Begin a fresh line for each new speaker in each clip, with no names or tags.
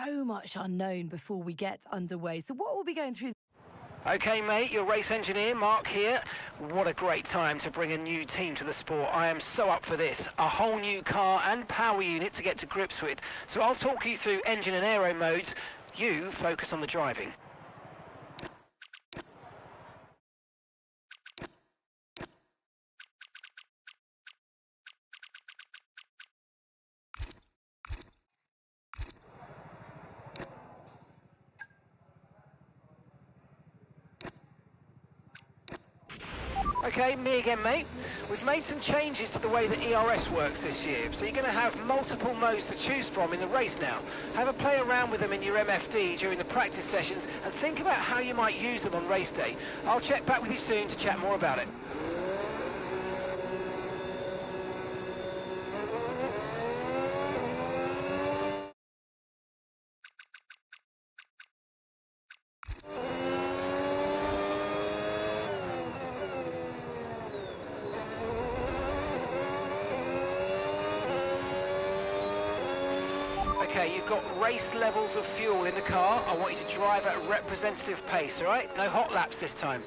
so much unknown before we get underway. So what we'll be going through...
Okay, mate, your race engineer, Mark here. What a great time to bring a new team to the sport. I am so up for this. A whole new car and power unit to get to grips with. So I'll talk you through engine and aero modes. You focus on the driving. Okay, me again, mate. We've made some changes to the way that ERS works this year, so you're going to have multiple modes to choose from in the race now. Have a play around with them in your MFD during the practice sessions and think about how you might use them on race day. I'll check back with you soon to chat more about it. Okay, you've got race levels of fuel in the car. I want you to drive at a representative pace, all right? No hot laps this time.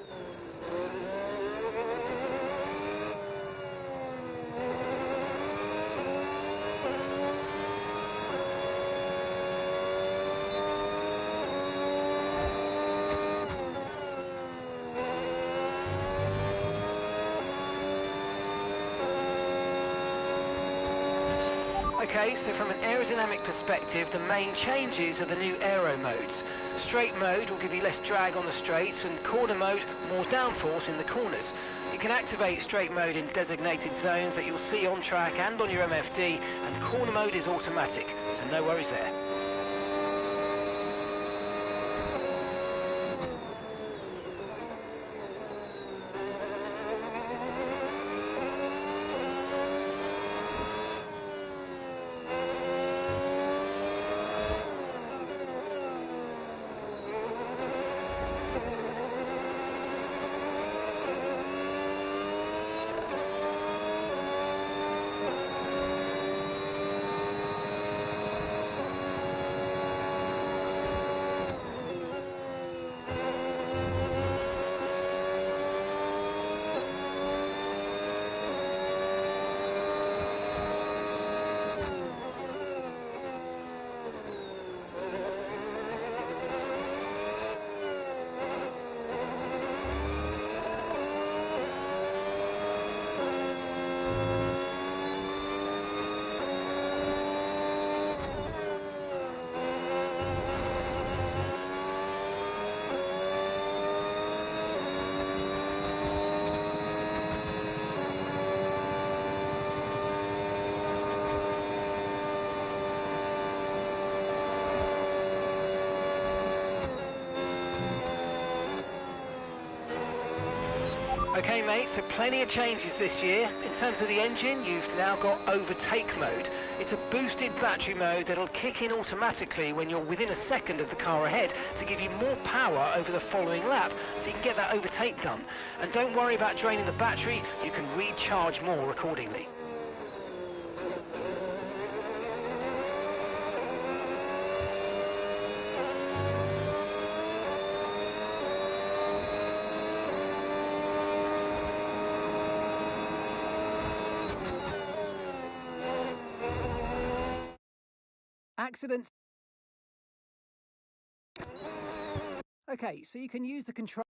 Okay, so from an aerodynamic perspective, the main changes are the new aero modes. Straight mode will give you less drag on the straights, and corner mode, more downforce in the corners. You can activate straight mode in designated zones that you'll see on track and on your MFD, and corner mode is automatic, so no worries there. Okay, mate, so plenty of changes this year. In terms of the engine, you've now got overtake mode. It's a boosted battery mode that'll kick in automatically when you're within a second of the car ahead to give you more power over the following lap, so you can get that overtake done. And don't worry about draining the battery, you can recharge more accordingly.
Accidents. Okay, so you can use the control.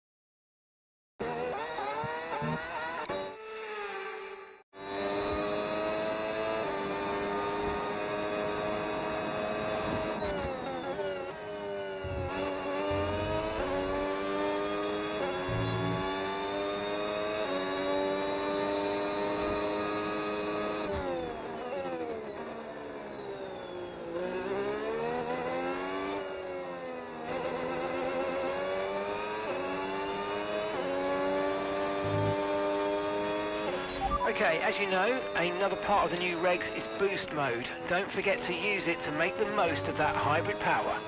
Okay, as you know, another part of the new regs is boost mode. Don't forget to use it to make the most of that hybrid power.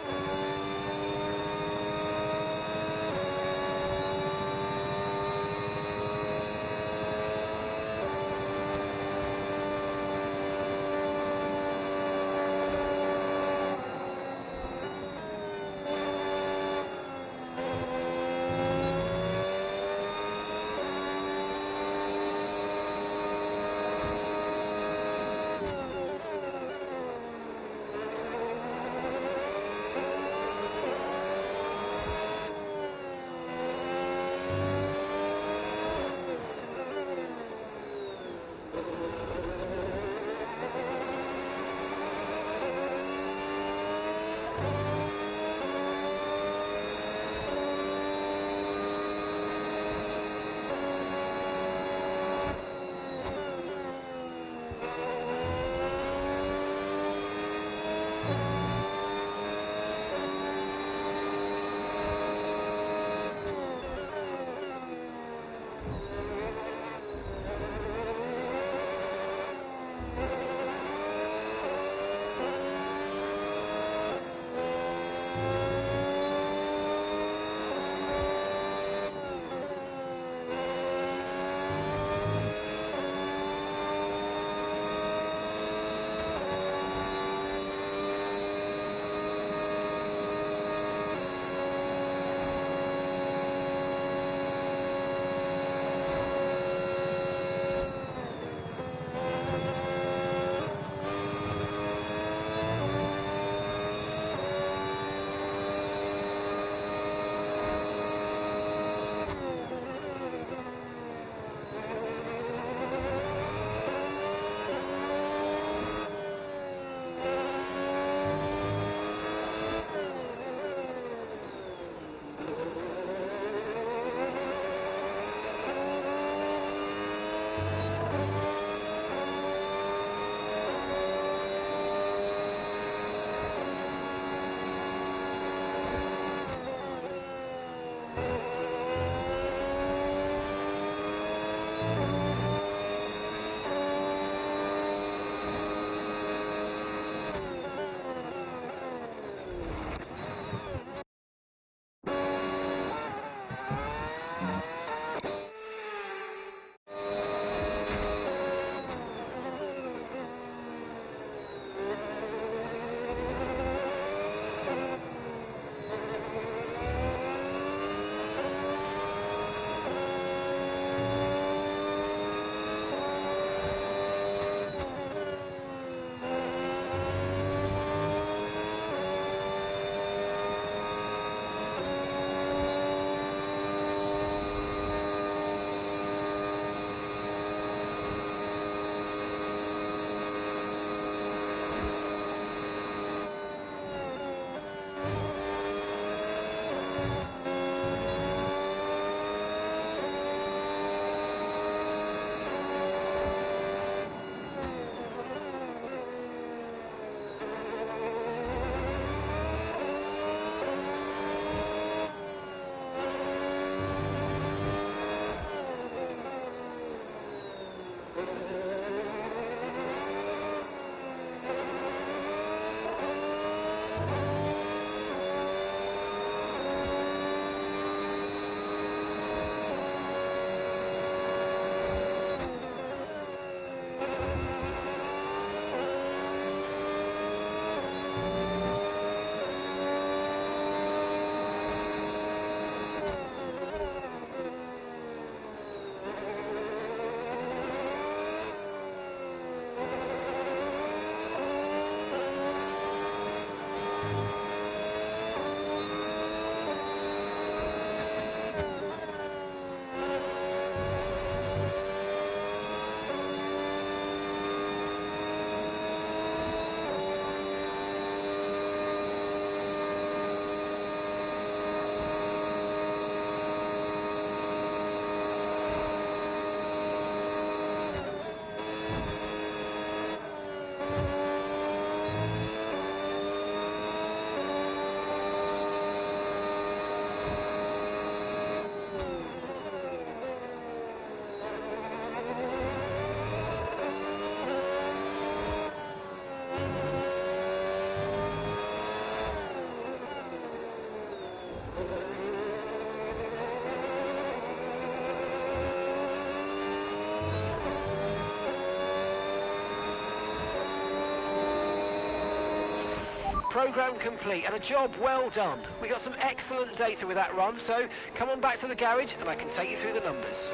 Programme complete and a job well done. We got some excellent data with that run, so come on back to the garage and I can take you through the numbers.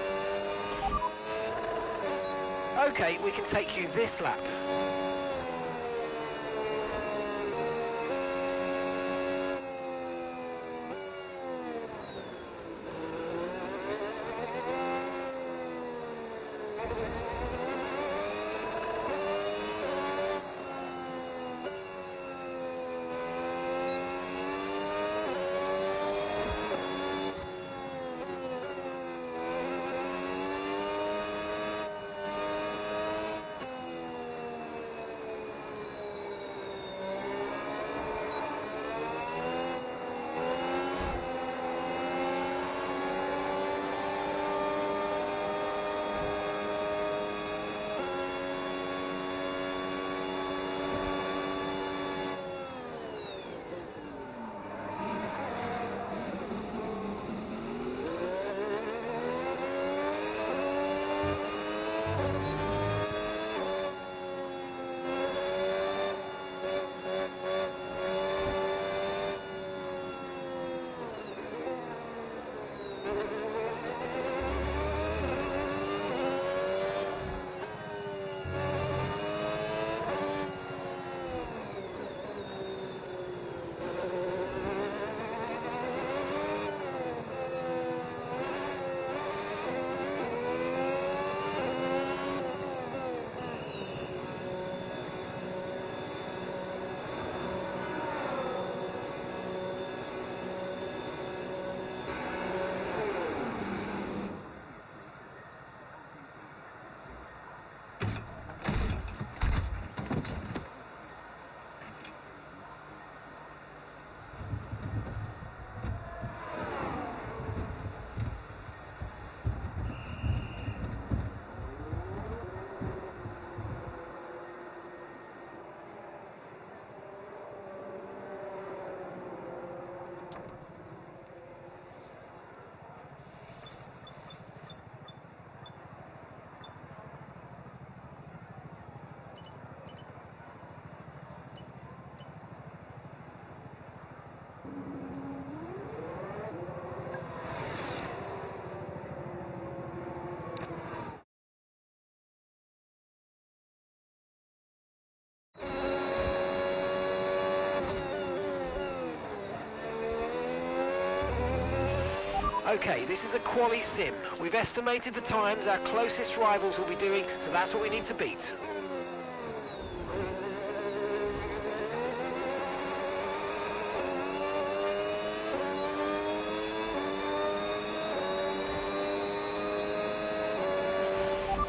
Okay, we can take you this lap. Okay, this is a quali sim. We've estimated the times our closest rivals will be doing, so that's what we need to beat.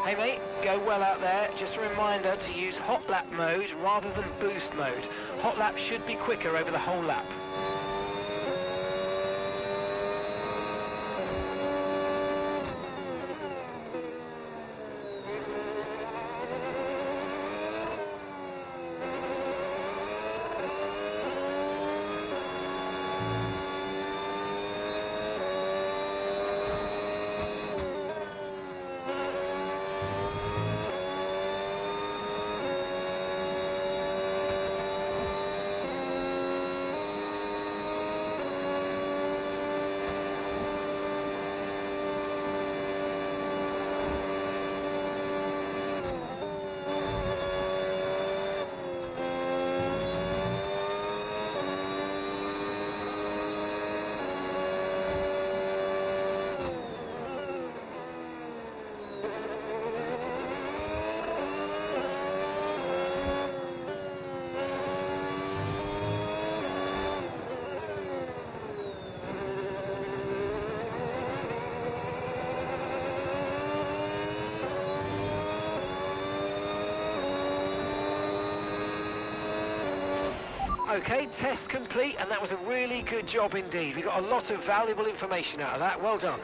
Hey mate, go well out there. Just a reminder to use hot lap mode rather than boost mode. Hot lap should be quicker over the whole lap. Okay, test complete, and that was a really good job indeed. We got a lot of valuable information out of that. Well done.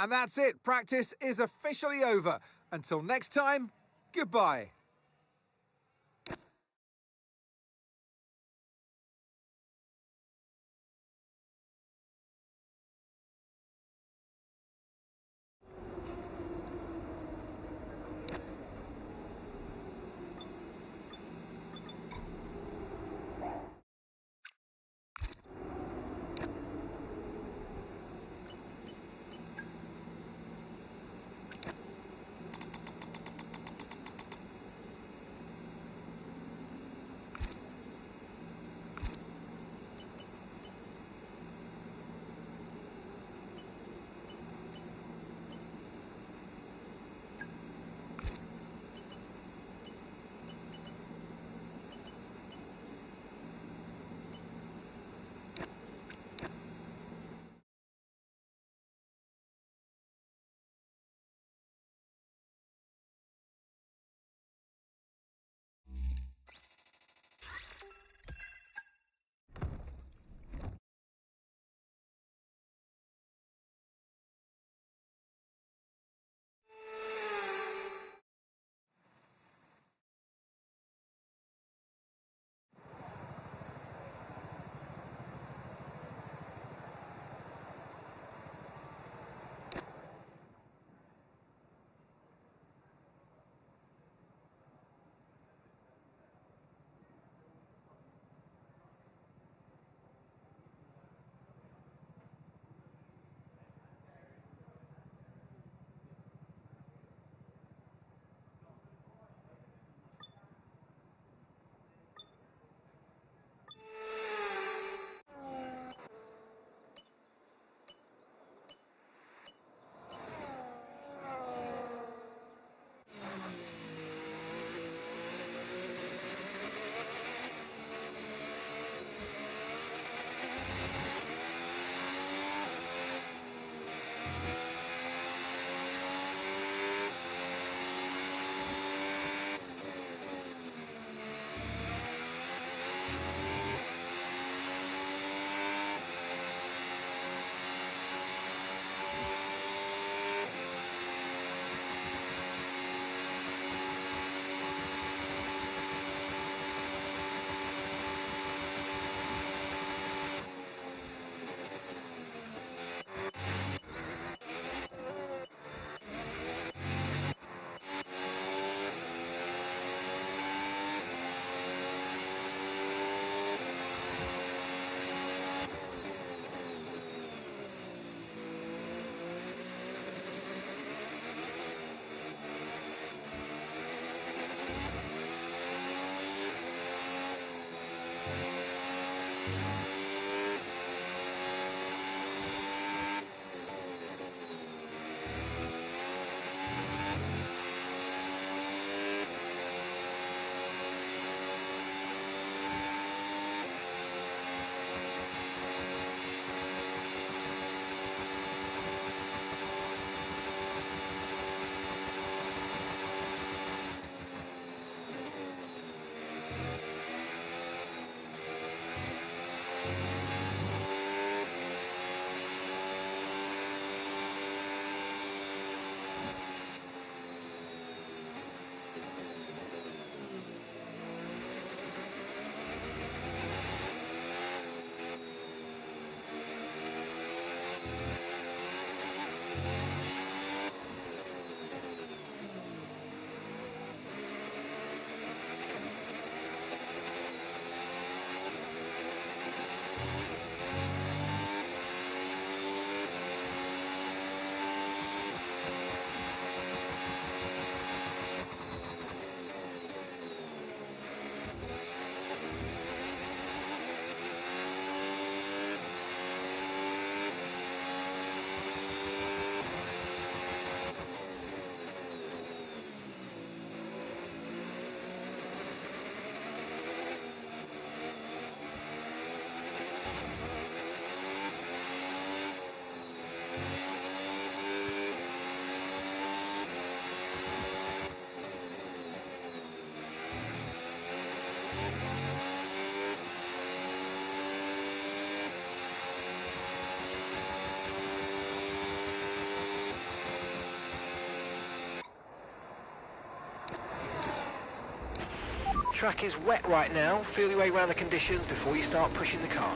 And that's it. Practice is officially over. Until next time, goodbye.
Track is wet right now. Feel your way around the conditions before you start pushing the car.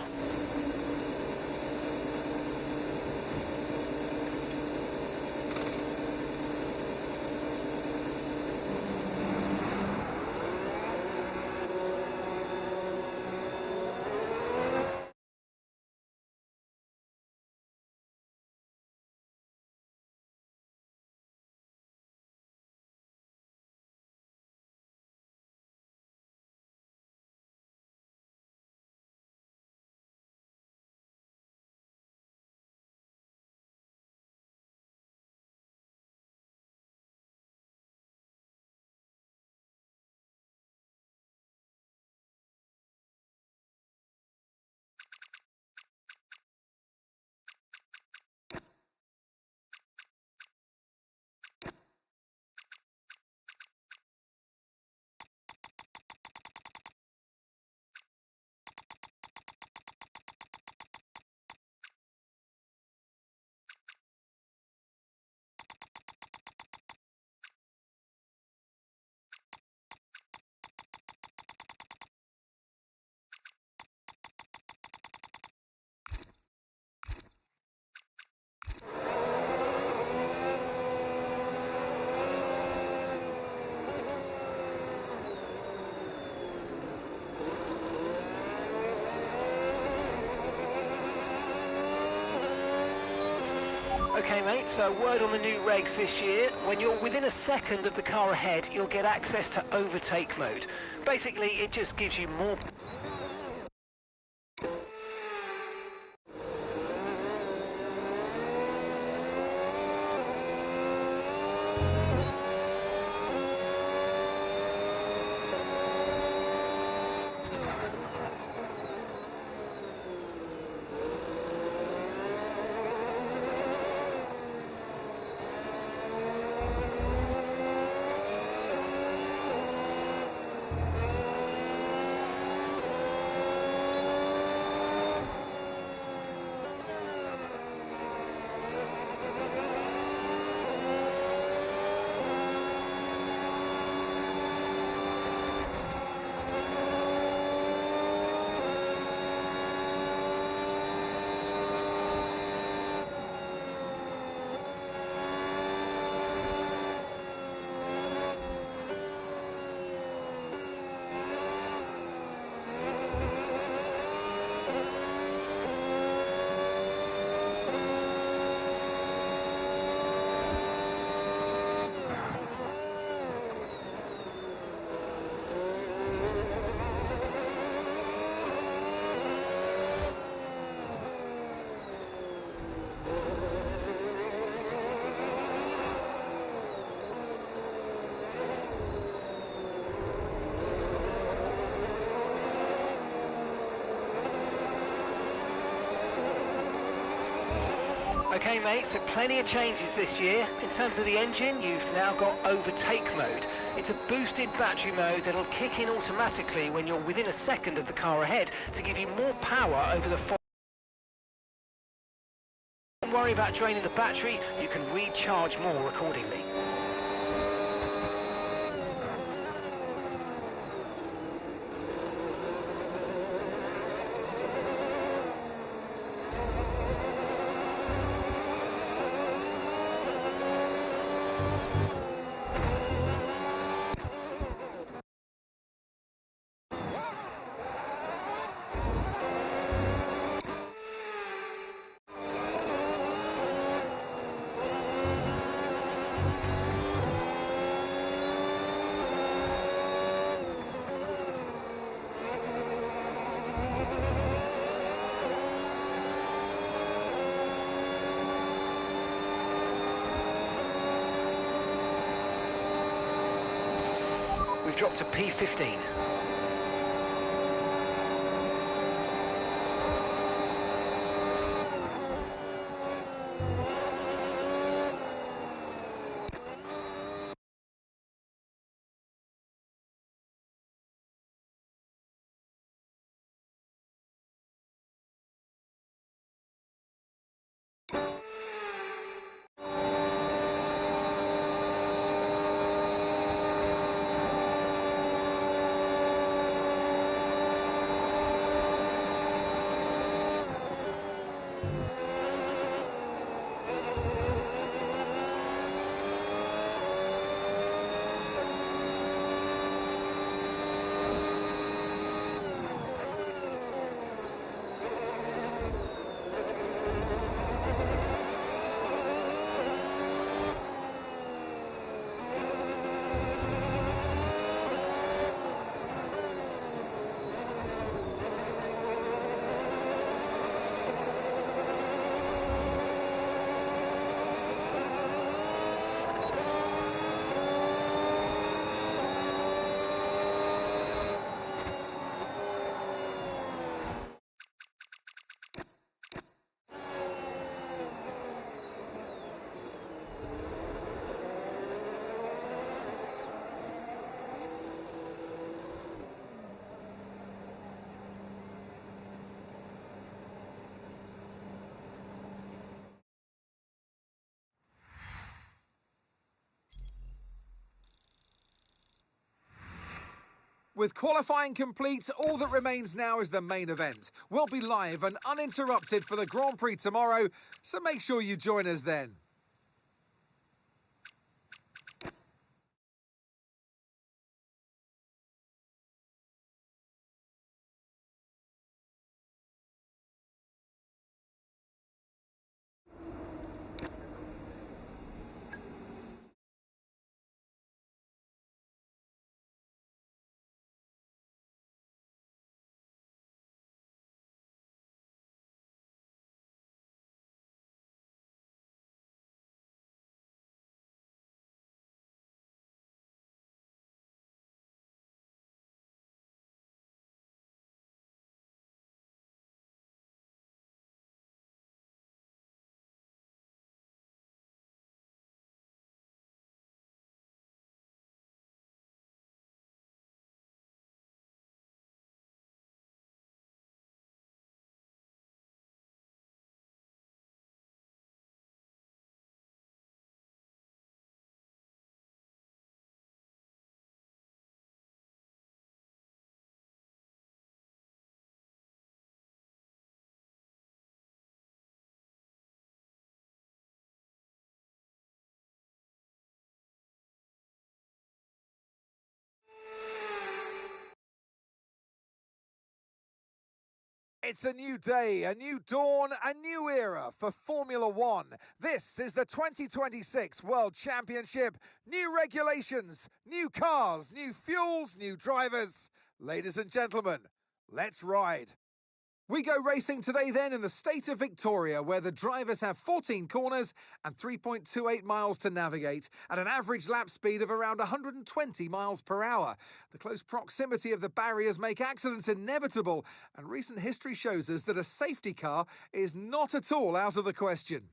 Okay mate, so word on the new regs this year, when you're within a second of the car ahead, you'll get access to overtake mode. Basically, it just gives you more... Okay mate, so plenty of changes this year. In terms of the engine, you've now got overtake mode. It's a boosted battery mode that'll kick in automatically when you're within a second of the car ahead to give you more power over the... Don't worry about draining the battery, you can recharge more accordingly. We've dropped to P15.
With qualifying complete, all that remains now is the main event. We'll be live and uninterrupted for the Grand Prix tomorrow, so make sure you join us then. It's a new day, a new dawn, a new era for Formula One. This is the 2026 World Championship. New regulations, new cars, new fuels, new drivers. Ladies and gentlemen, let's ride. We go racing today then in the state of Victoria, where the drivers have 14 corners and 3.28 miles to navigate at an average lap speed of around 120 miles per hour. The close proximity of the barriers make accidents inevitable, and recent history shows us that a safety car is not at all out of the question.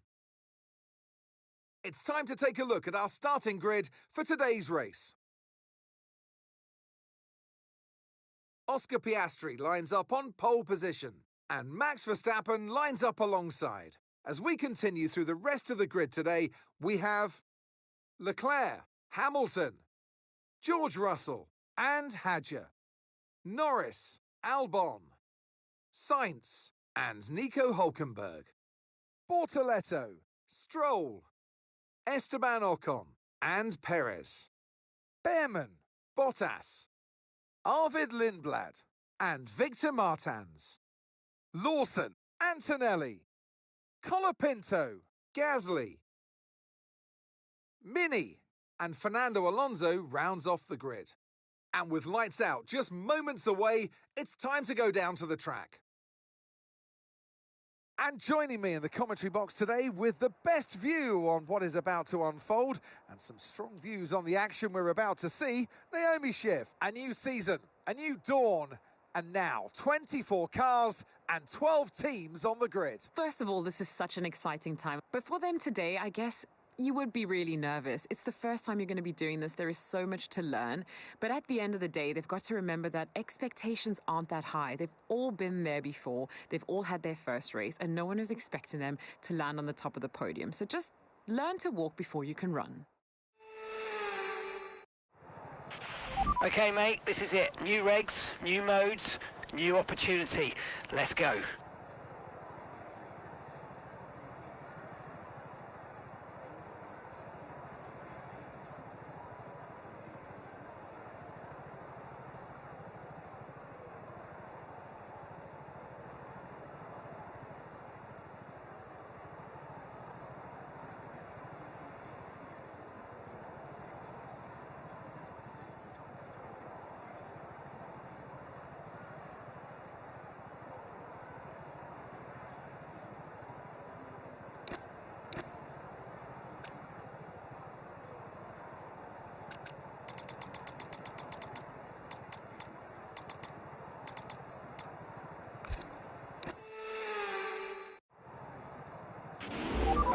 It's time to take a look at our starting grid for today's race. Oscar Piastri lines up on pole position, and Max Verstappen lines up alongside. As we continue through the rest of the grid today, we have Leclerc, Hamilton, George Russell and Hadjar, Norris, Albon, Sainz and Nico Hülkenberg, Bortoleto, Stroll, Esteban Ocon and Perez, Behrman, Bottas, Arvid Lindblad and Victor Martins, Lawson, Antonelli, Colapinto, Gasly, Mini and Fernando Alonso rounds off the grid. And with lights out just moments away, it's time to go down to the track. And joining me in the commentary box today with the best view on what is about to unfold and some strong views on the action we're about to see, Naomi Schiff. A new season, a new dawn, and now 24 cars and 12 teams on the grid.
First of all, this is such an exciting time. But for them today, I guess you would be really nervous. It's the first time you're going to be doing this. There is so much to learn. But at the end of the day, they've got to remember that expectations aren't that high. They've all been there before. They've all had their first race, and no one is expecting them to land on the top of the podium. So just learn to walk before you can run.
Okay, mate, this is it. New regs, new modes, new opportunity. Let's go.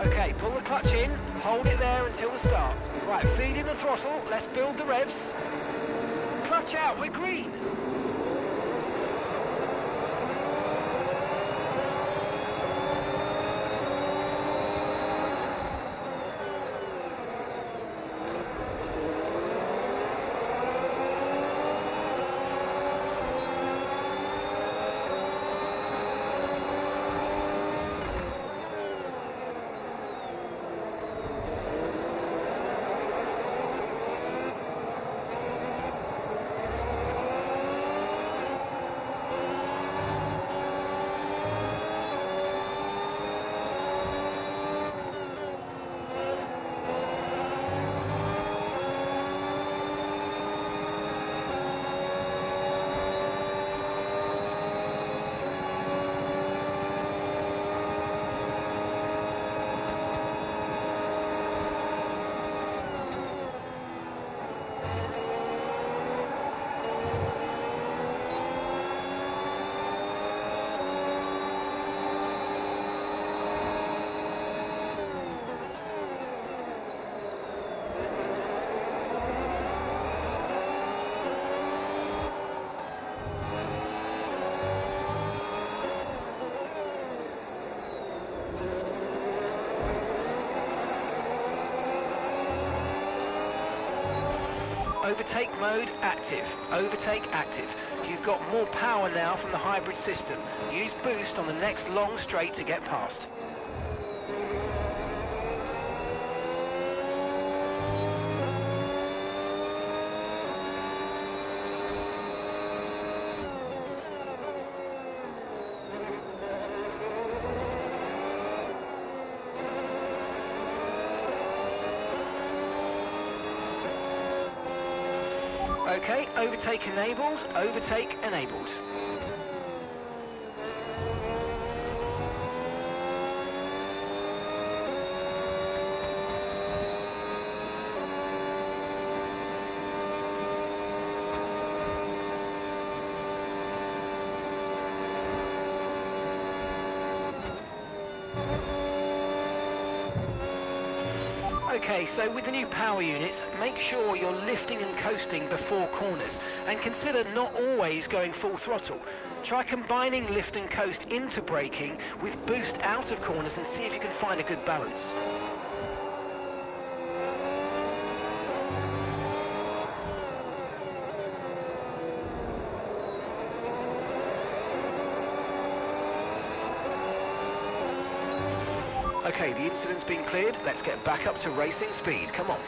Okay, pull the clutch in, hold it there until the start. Right, feed in the throttle, let's build the revs. Clutch out, we're green. Overtake mode active. Overtake active. You've got more power now from the hybrid system. Use boost on the next long straight to get past. Okay, overtake enabled, overtake enabled. Okay, so with the new power units, make sure you're lifting and coasting before corners, and consider not always going full throttle. Try combining lift and coast into braking with boost out of corners and see if you can find a good balance. Okay, the incident's been cleared. Let's get back up to racing speed. Come on.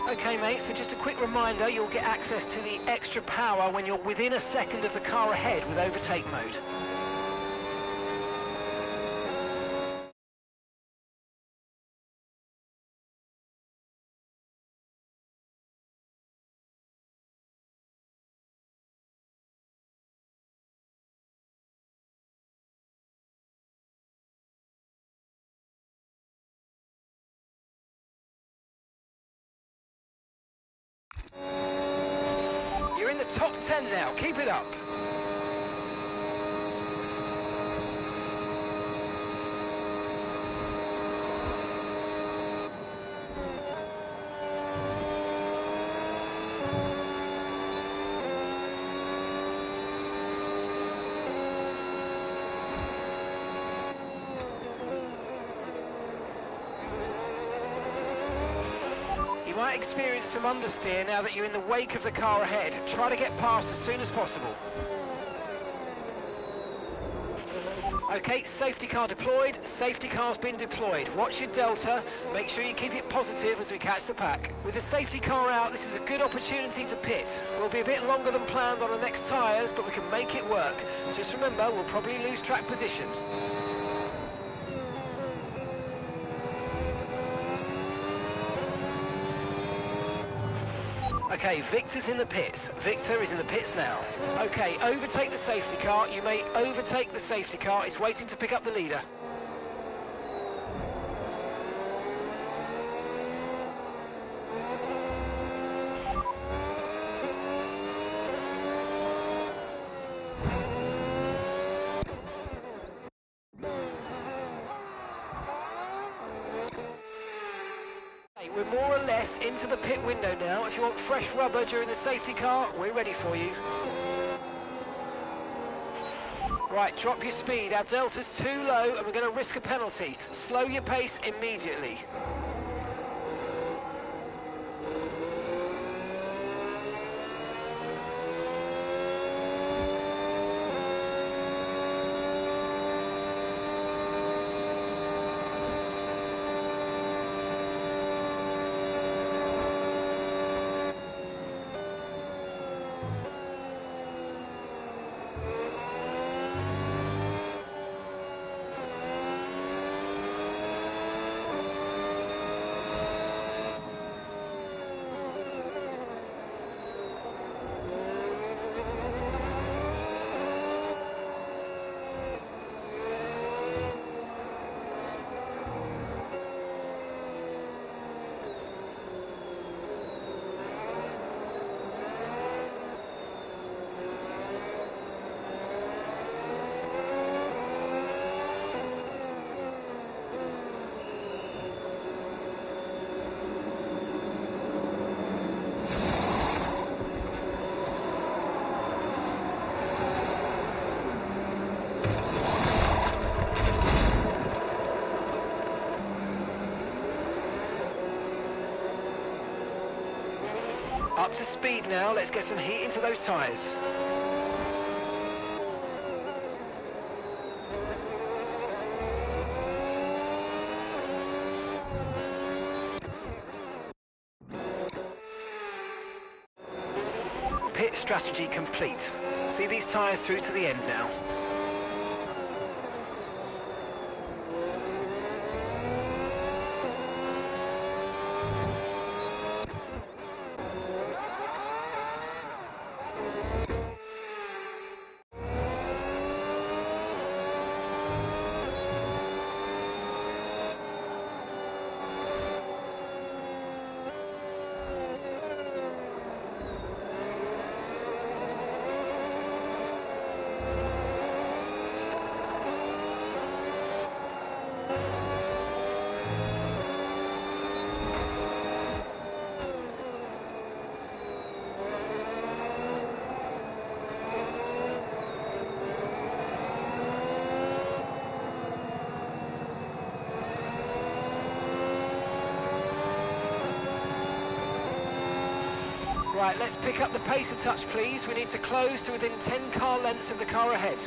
Okay mate, so just a quick reminder, you'll get access to the extra power when you're within a second of the car ahead with overtake mode. You're in the top 10 now, keep it up. You might experience some understeer now that you're in the wake of the car ahead. Try to get past as soon as possible. Okay, safety car deployed. Safety car's been deployed. Watch your delta. Make sure you keep it positive as we catch the pack. With the safety car out, this is a good opportunity to pit. We'll be a bit longer than planned on the next tyres, but we can make it work. Just remember, we'll probably lose track position. Okay, Victor's in the pits. Victor is in the pits now. Okay, overtake the safety car. You may overtake the safety car. It's waiting to pick up the leader. We're more or less into the pit window now. If you want fresh rubber during the safety car, we're ready for you. Right, drop your speed. Our delta's too low and we're going to risk a penalty. Slow your pace immediately. Up to speed now, let's get some heat into those tyres. Pit strategy complete. See these tyres through to the end now. Right, let's pick up the pace a touch, please. We need to close to within 10 car lengths of the car ahead.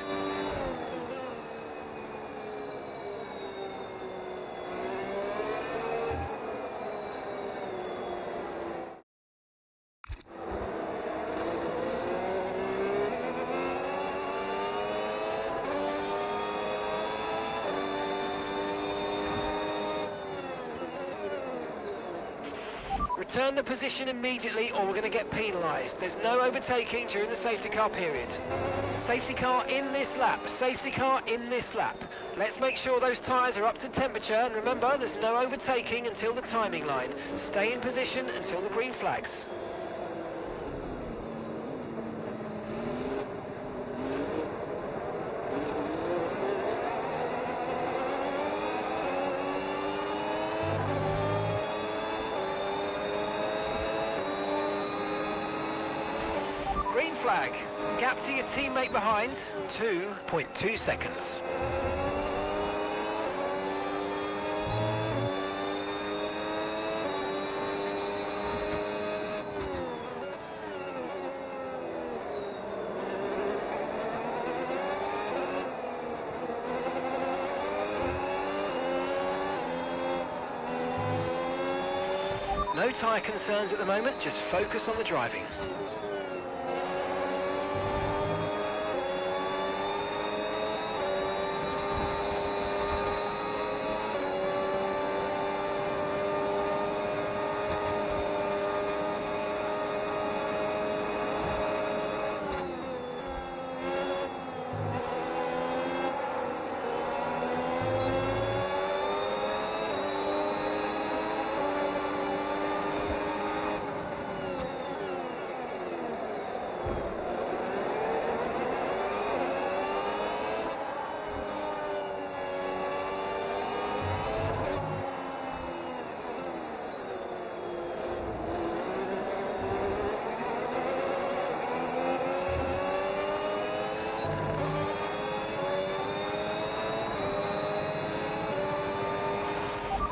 Return the position immediately or we're going to get penalised. There's no overtaking during the safety car period. Safety car in this lap, safety car in this lap. Let's make sure those tyres are up to temperature, and remember there's no overtaking until the timing line. Stay in position until the green flags. Green flag. Gap to your teammate behind, 2.2 seconds. No tyre concerns at the moment, just focus on the driving.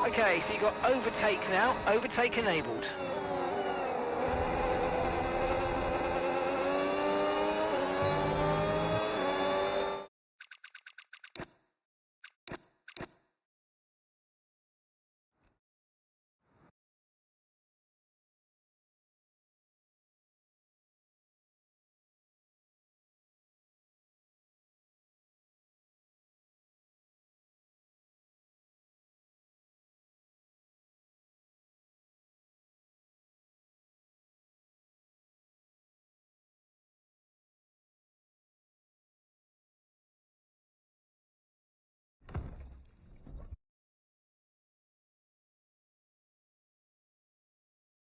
Okay, so you've got overtake now, overtake enabled.